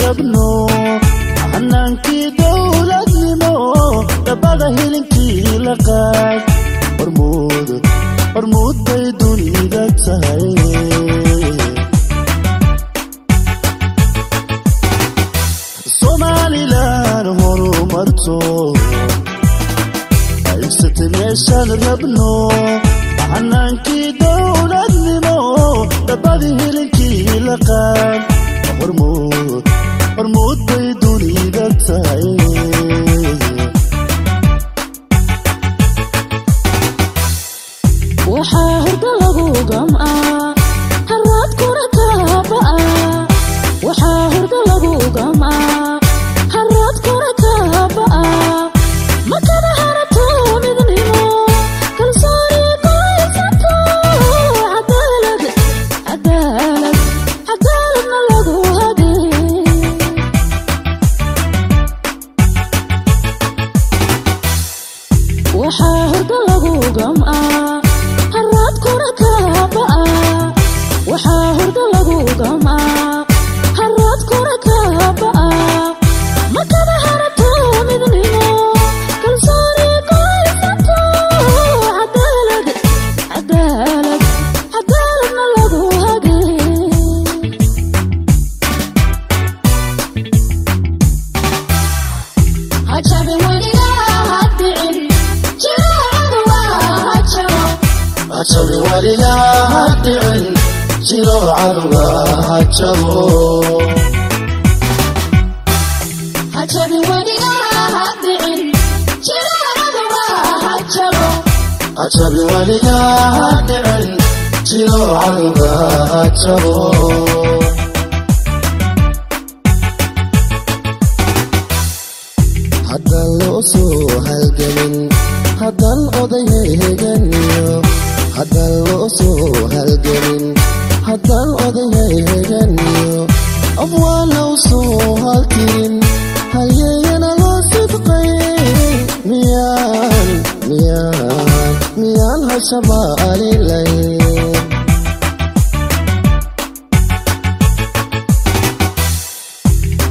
rabno hanankii dowladnimo dabada hilinkii la qaad hormuud bay dunida tahay Somaliland horumarto meeshaan rabno hanankii dowladnimo dabada hilinkii la qaad hormuud bay dunida tahay waxaa hurda lagu gam'aa harraad kuna taaba'aa waxaa hurda lagu gam'aa harraad kuna taaba'aa makada harato midnimo kalsooni qoysato cadaaladna lagu hadee waxaa hurda lagu gam'aa harraad kuna taaba'aa waxaa hurda lagu gam'aa harraad kuna taaba'aa makada harato midnimo kalsooni qoysato cadaaladna lagu hadee hajabin weligaa hadicin jiraacadu waa hajabo hajabin weligaa hadicin jiraacadu waa hajabo hajabin weligaa hadicin jiraacadu waa hajabo hajabin weligaa hadicin jiraacadu waa hajabo haddaan loo soo halgamin haddaan odayheeganiyo haddaan loo soo halgamin haddaan odayheeganiyo afwaa loo soo haltirin halyeeyana loo sidqay miyaan hashabaalilayn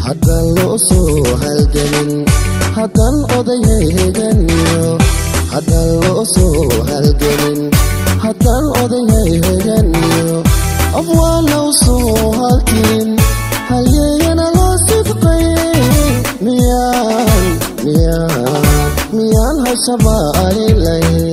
haddaan loo soo halgamin haddaan odayheeganiyo haddaan loo soo halgamin haddaan odayheeganiyo afwaa loo soo haltirin halyeeyana loo sidqay miyaan hashabaalilayn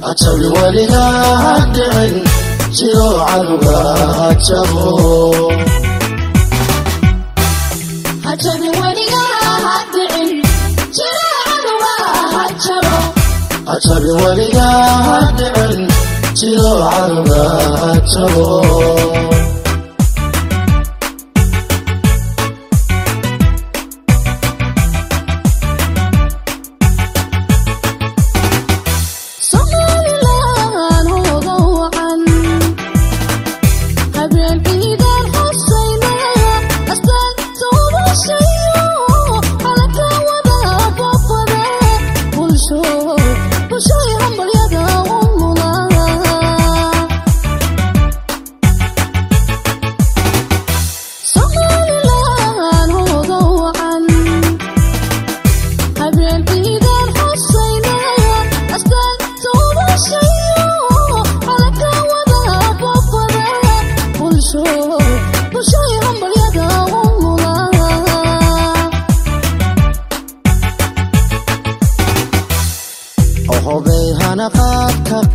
hajabin weligaa hadicin jiraacadu waa hajabo hajabin weligaa hadicin jiraacadu waa hajabo hajabin weligaa hadicin jiraacadu waa hajabo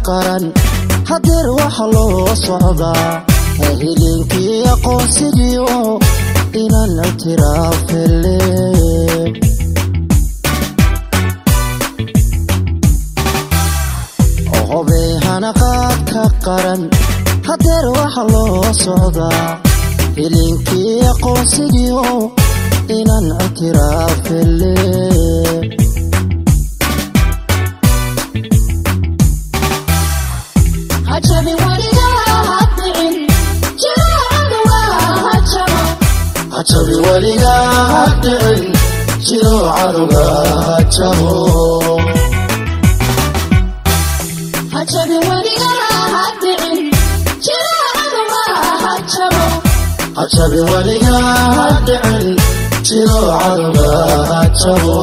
qaran hadeer waxa loo socdaa hilinkii aqoonsigiyo inaan ictiraafele hubay hanaqaadka qaran hadeer waxa loo socdaa hilinkii aqoonsigiio inaan ictiraafele hajabin weligaa hadhicin hajabi weligaa hadhicin jiro cadowga hajabo hajabin weligaa hadhicin jiro cadowga hajabo hajabi weligaa hadhicin jiro cadowga hajabo